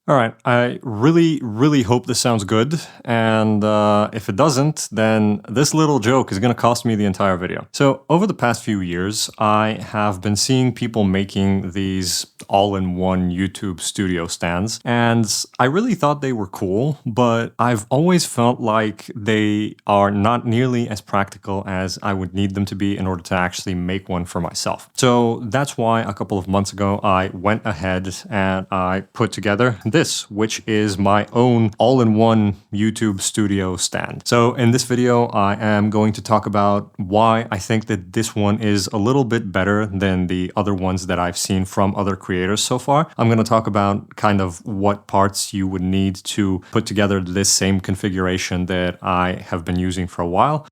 All right, I really hope this sounds good, and if it doesn't, then this little joke is going to cost me the entire video. So over the past few years, I have been seeing people making these all-in-one YouTube studio stands, and I really thought they were cool, but I've always felt like they are not nearly as practical as I would need them to be in order to actually make one for myself. So that's why a couple of months ago, I went ahead and I put together this, which is my own all-in-one YouTube studio stand. So in this video, I am going to talk about why I think that this one is a little bit better than the other ones that I've seen from other creators so far. I'm going to talk about kind of what parts you would need to put together this same configuration that I have been using for a while.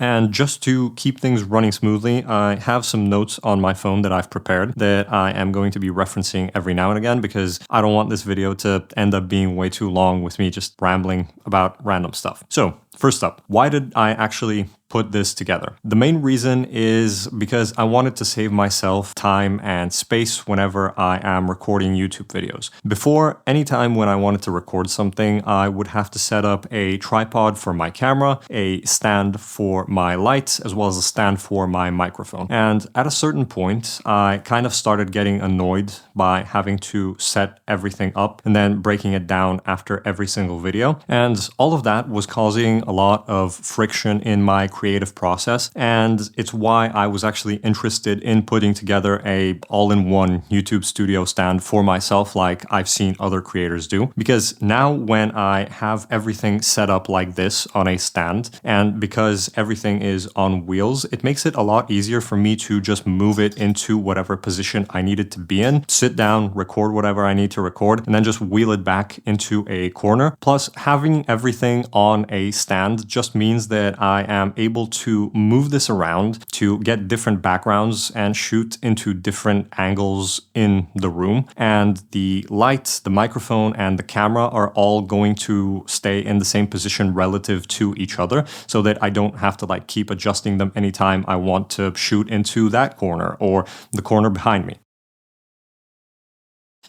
And just to keep things running smoothly, I have some notes on my phone that I've prepared that I am going to be referencing every now and again because I don't want this video to end up being way too long with me just rambling about random stuff. So first up, why did I actually put this together? The main reason is because I wanted to save myself time and space whenever I am recording YouTube videos. Before, anytime when I wanted to record something, I would have to set up a tripod for my camera, a stand for my lights, as well as a stand for my microphone. And at a certain point, I kind of started getting annoyed by having to set everything up and then breaking it down after every single video. And all of that was causing a lot of friction in my creative process, and it's why I was actually interested in putting together a all-in-one YouTube studio stand for myself like I've seen other creators do. Because now when I have everything set up like this on a stand, and because everything is on wheels, it makes it a lot easier for me to just move it into whatever position I need it to be in, sit down, record whatever I need to record, and then just wheel it back into a corner. Plus, having everything on a stand just means that I am able to move this around to get different backgrounds and shoot into different angles in the room. And the lights, the microphone, and the camera are all going to stay in the same position relative to each other so that I don't have to like keep adjusting them anytime I want to shoot into that corner or the corner behind me.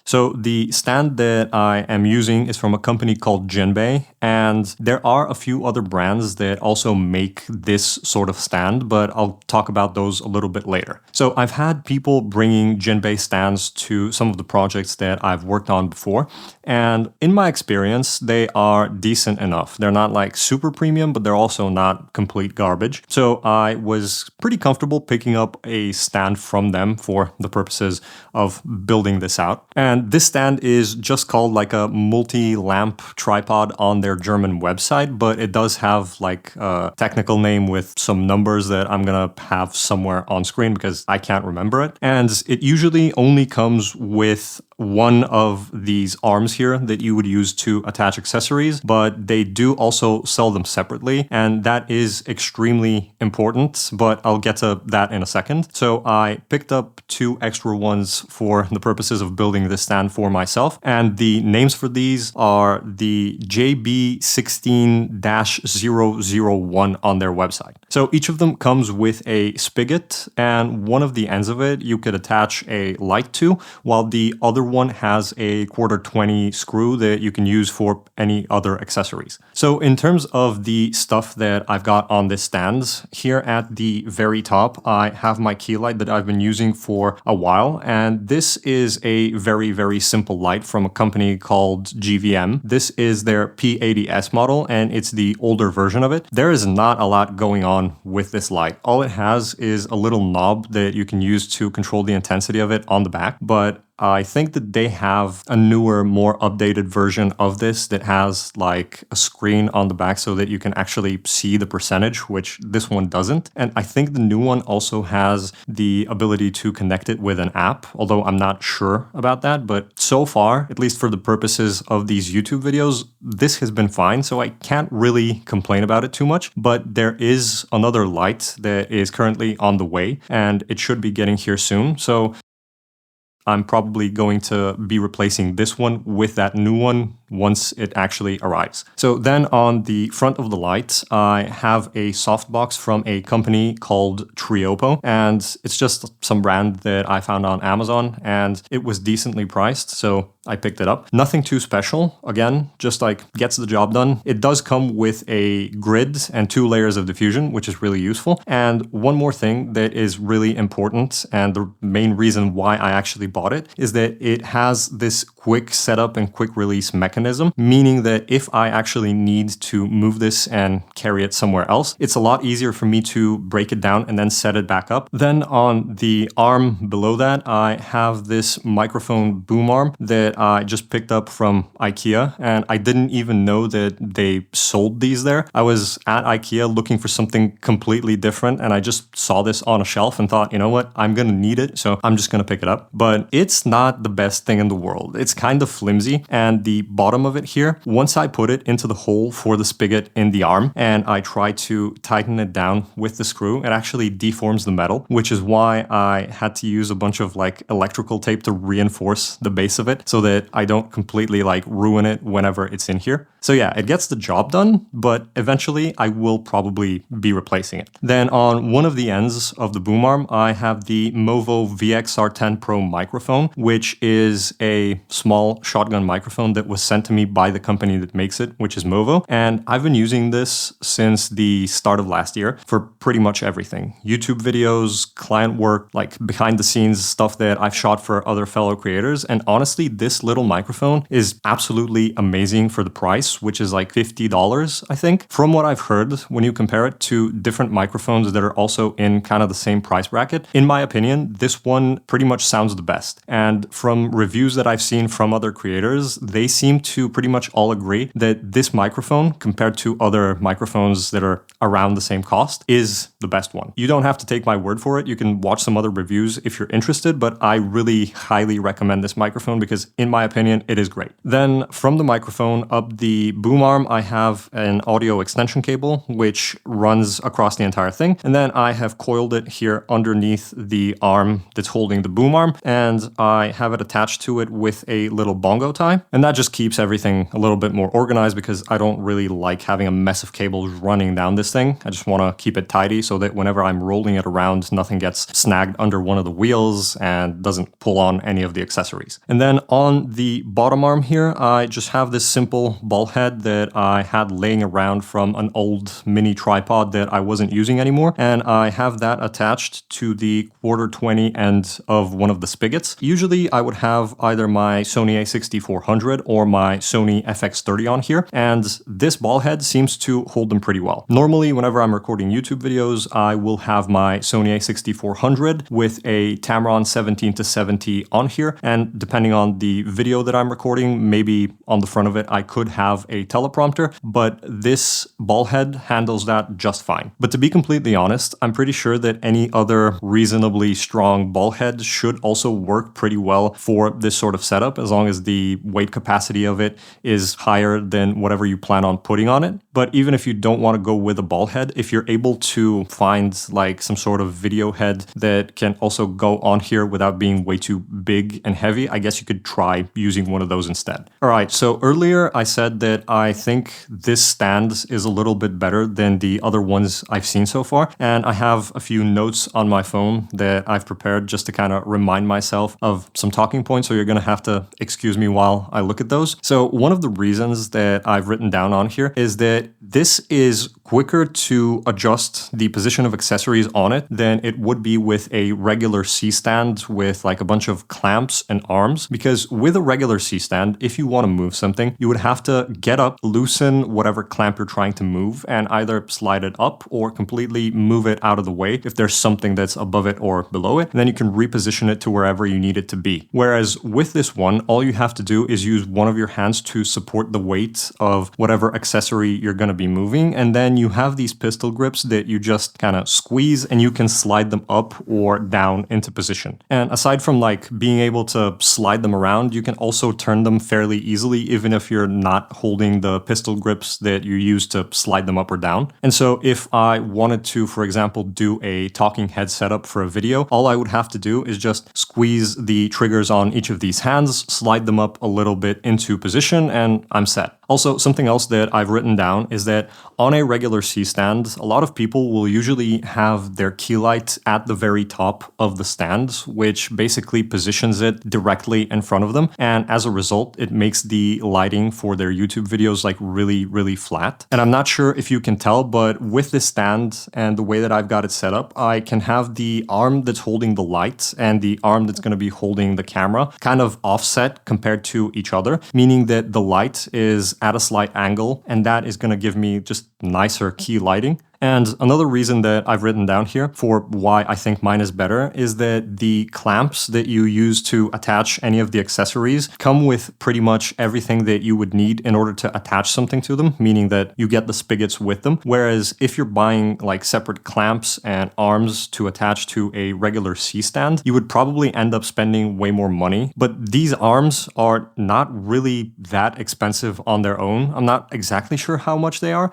So the stand that I am using is from a company called Jinbei, and there are a few other brands that also make this sort of stand, but I'll talk about those a little bit later. So I've had people bringing Jinbei stands to some of the projects that I've worked on before, and in my experience, they are decent enough. They're not like super premium, but they're also not complete garbage. So I was pretty comfortable picking up a stand from them for the purposes of building this out. And this stand is just called like a multi-lamp tripod on their German website, but it does have like a technical name with some numbers that I'm gonna have somewhere on screen because I can't remember it. And it usually only comes with one of these arms here that you would use to attach accessories, but they do also sell them separately, and that is extremely important, but I'll get to that in a second. So I picked up two extra ones for the purposes of building this stand for myself, and the names for these are the JB16-001 on their website. So each of them comes with a spigot, and one of the ends of it you could attach a light to, while the other one has a 1/4-20 screw that you can use for any other accessories. So in terms of the stuff that I've got on this stand, here at the very top, I have my key light that I've been using for a while, and this is a very simple light from a company called GVM. This is their P80S model, and it's the older version of it. There is not a lot going on with this light. All it has is a little knob that you can use to control the intensity of it on the back, but I think that they have a newer, more updated version of this that has like a screen on the back so that you can actually see the percentage, which this one doesn't. And I think the new one also has the ability to connect it with an app, although I'm not sure about that. But so far, at least for the purposes of these YouTube videos, this has been fine, so I can't really complain about it too much. But there is another light that is currently on the way, and it should be getting here soon. So I'm probably going to be replacing this one with that new one once it actually arrives. So then on the front of the light, I have a softbox from a company called Triopo, and it's just some brand that I found on Amazon, and it was decently priced, so I picked it up. Nothing too special. Again, just like gets the job done. It does come with a grid and 2 layers of diffusion, which is really useful. And one more thing that is really important, and the main reason why I actually bought it, is that it has this quick setup and quick release mechanism, meaning that if I actually need to move this and carry it somewhere else, it's a lot easier for me to break it down and then set it back up. Then on the arm below that, I have this microphone boom arm that I just picked up from IKEA, and I didn't even know that they sold these there. I was at IKEA looking for something completely different, and I just saw this on a shelf and thought, you know what, I'm gonna need it, so I'm just gonna pick it up. But it's not the best thing in the world. It's kind of flimsy, and the bottom of it here, once I put it into the hole for the spigot in the arm and I try to tighten it down with the screw, it actually deforms the metal, which is why I had to use a bunch of like electrical tape to reinforce the base of it so that I don't completely like ruin it whenever it's in here. So yeah, it gets the job done, but eventually I will probably be replacing it. Then on one of the ends of the boom arm, I have the Movo VXR10 Pro microphone, which is a small shotgun microphone that was sent to me by the company that makes it, which is Movo. And I've been using this since the start of last year for pretty much everything. YouTube videos, client work, like behind the scenes stuff that I've shot for other fellow creators. And honestly, this little microphone is absolutely amazing for the price, which is like $50, I think. From what I've heard, when you compare it to different microphones that are also in kind of the same price bracket, in my opinion, this one pretty much sounds the best. And from reviews that I've seen from other creators, they seem to pretty much all agree that this microphone, compared to other microphones that are around the same cost, is the best one. You don't have to take my word for it. You can watch some other reviews if you're interested, but I really highly recommend this microphone because in my opinion, it is great. Then from the microphone up the boom arm, I have an audio extension cable, which runs across the entire thing. And then I have coiled it here underneath the arm that's holding the boom arm, and I have it attached to it with a little bongo tie. And that just keeps everything a little bit more organized because I don't really like having a mess of cables running down this thing. I just want to keep it tidy so that whenever I'm rolling it around, nothing gets snagged under one of the wheels and doesn't pull on any of the accessories. And then on the bottom arm here, I just have this simple ball head that I had laying around from an old mini tripod that I wasn't using anymore. And I have that attached to the 1/4-20 end of one of the spigots. Usually I would have either my Sony a6400 or my Sony FX30 on here, and this ball head seems to hold them pretty well. Normally, whenever I'm recording YouTube videos, I will have my Sony a6400 with a Tamron 17-70 on here, and depending on the video that I'm recording, maybe on the front of it, I could have a teleprompter, but this ball head handles that just fine. But to be completely honest, I'm pretty sure that any other reasonably strong ball head should also work pretty well for this sort of setup, as long as the weight capacity of it is higher than whatever you plan on putting on it. But even if you don't want to go with a ball head, if you're able to find like some sort of video head that can also go on here without being way too big and heavy, I guess you could try using one of those instead. All right, so earlier I said that I think this stand is a little bit better than the other ones I've seen so far, and I have a few notes on my phone that I've prepared just to kind of remind myself of some talking points, so you're gonna have to excuse me while I look at those. So one of the reasons that I've written down on here is that this is quicker to adjust the position of accessories on it than it would be with a regular C-stand with like a bunch of clamps and arms, because with a regular C-stand, if you want to move something, you would have to get up, loosen whatever clamp you're trying to move, and either slide it up or completely move it out of the way if there's something that's above it or below it, and then you can reposition it to wherever you need it to be. Whereas with this one, all you have to do is use one of your hands to support the weight of whatever accessory you're going to be moving, and then then you have these pistol grips that you just kind of squeeze and you can slide them up or down into position. And aside from like being able to slide them around, you can also turn them fairly easily even if you're not holding the pistol grips that you use to slide them up or down. And so if I wanted to, for example, do a talking head setup for a video, all I would have to do is just squeeze the triggers on each of these hands, slide them up a little bit into position, and I'm set. Also, something else that I've written down is that on a regular C-stand, a lot of people will usually have their key light at the very top of the stand, which basically positions it directly in front of them. And as a result, it makes the lighting for their YouTube videos like really, really flat. And I'm not sure if you can tell, but with this stand and the way that I've got it set up, I can have the arm that's holding the light and the arm that's going to be holding the camera kind of offset compared to each other, meaning that the light is at a slight angle, and that is going to give me just nicer key lighting. And another reason that I've written down here for why I think mine is better is that the clamps that you use to attach any of the accessories come with pretty much everything that you would need in order to attach something to them, meaning that you get the spigots with them. Whereas if you're buying like separate clamps and arms to attach to a regular C-stand, you would probably end up spending way more money. But these arms are not really that expensive on their own. I'm not exactly sure how much they are,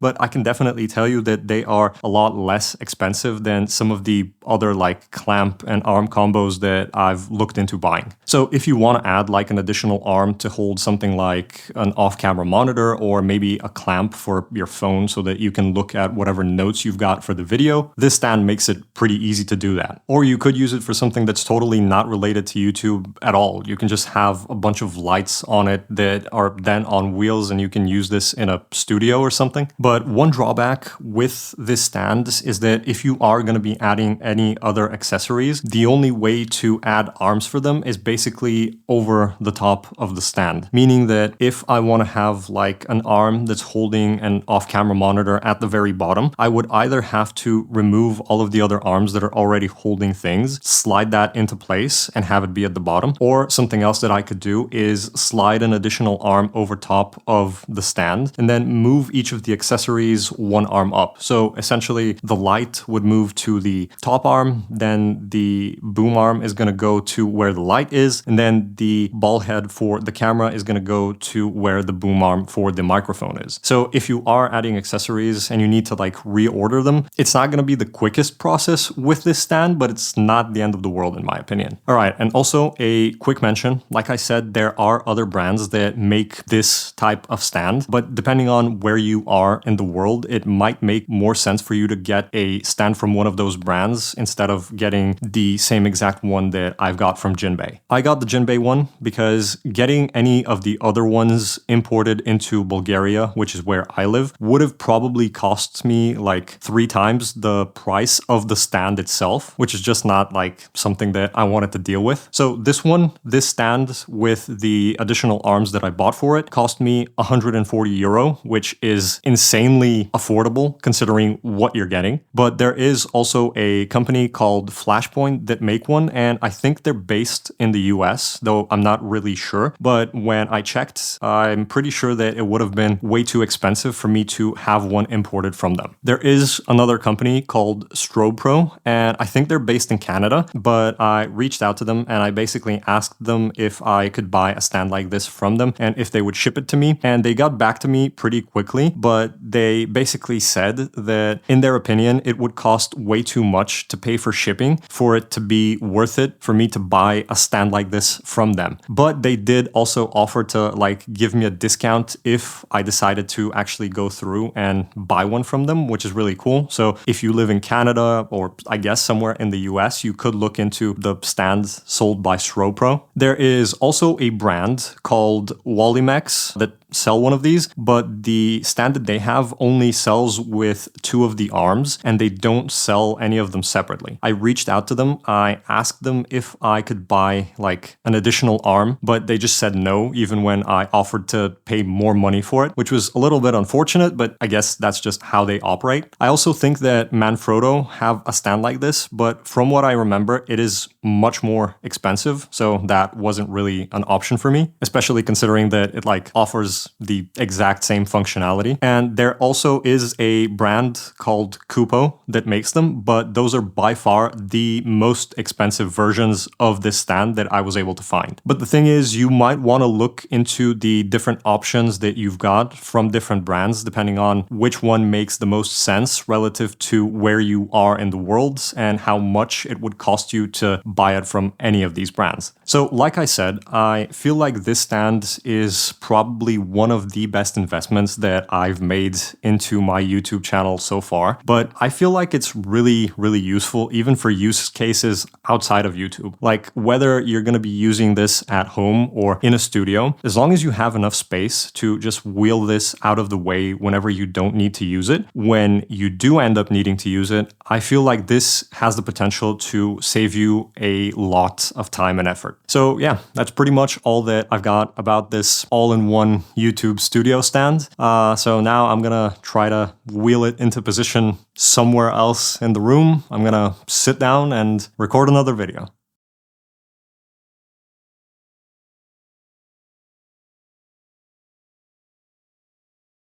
but I can definitely tell you that they are a lot less expensive than some of the other like clamp and arm combos that I've looked into buying. So if you want to add like an additional arm to hold something like an off-camera monitor or maybe a clamp for your phone so that you can look at whatever notes you've got for the video, this stand makes it pretty easy to do that. Or you could use it for something that's totally not related to YouTube at all. You can just have a bunch of lights on it that are then on wheels and you can use this in a studio or something. But one drawback with this stand is that if you are going to be adding any other accessories, the only way to add arms for them is basically over the top of the stand. Meaning that if I want to have like an arm that's holding an off-camera monitor at the very bottom, I would either have to remove all of the other arms that are already holding things, slide that into place and have it be at the bottom, or something else that I could do is slide an additional arm over top of the stand and then move each of the accessories one arm up. So essentially the light would move to the top arm, then the boom arm is going to go to where the light is, and then the ball head for the camera is going to go to where the boom arm for the microphone is. So if you are adding accessories and you need to like reorder them, it's not going to be the quickest process with this stand, but it's not the end of the world in my opinion. All right, and also a quick mention, like I said, there are other brands that make this type of stand, but depending on where you are in the world, it might make more sense for you to get a stand from one of those brands instead of getting the same exact one that I've got from Jinbei. I got the Jinbei one because getting any of the other ones imported into Bulgaria, which is where I live, would have probably cost me like 3 times the price of the stand itself, which is just not like something that I wanted to deal with. So this stand with the additional arms that I bought for it cost me 140 euro, which is insanely affordable considering what you're getting. But there is also a company called Flashpoint that make one, and I think they're based in the US, though I'm not really sure. But when I checked, I'm pretty sure that it would have been way too expensive for me to have one imported from them. There is another company called Strobe Pro, and I think they're based in Canada, but I reached out to them and I basically asked them if I could buy a stand like this from them and if they would ship it to me. And they got back to me pretty quickly, but they basically said that in their opinion, it would cost way too much to pay for shipping for it to be worth it for me to buy a stand like this from them. But they did also offer to like give me a discount if I decided to actually go through and buy one from them, which is really cool. So if you live in Canada or I guess somewhere in the US, you could look into the stands sold by Strobe Pro. There is also a brand called Wallimex that sell one of these, but the stand that they have only sells with 2 of the arms and they don't sell any of them separately. I reached out to them. I asked them if I could buy like an additional arm, but they just said no, even when I offered to pay more money for it, which was a little bit unfortunate, but I guess that's just how they operate. I also think that Manfrotto have a stand like this, but from what I remember, it is much more expensive. So that wasn't really an option for me, especially considering that it like offers the exact same functionality. And There also is a brand called Kupo that makes them, but those are by far the most expensive versions of this stand that I was able to find. But the thing is, you might want to look into the different options that you've got from different brands, depending on which one makes the most sense relative to where you are in the world and how much it would cost you to buy it from any of these brands. So like I said, I feel like this stand is probably one of the best investments that I've made into my YouTube channel so far, but I feel like it's really, really useful even for use cases outside of YouTube. Like whether you're going to be using this at home or in a studio, as long as you have enough space to just wheel this out of the way whenever you don't need to use it, when you do end up needing to use it, I feel like this has the potential to save you a lot of time and effort. So yeah, that's pretty much all that I've got about this all-in-one YouTube studio stand. So now I'm gonna try to wheel it into position somewhere else in the room. I'm gonna sit down and record another video.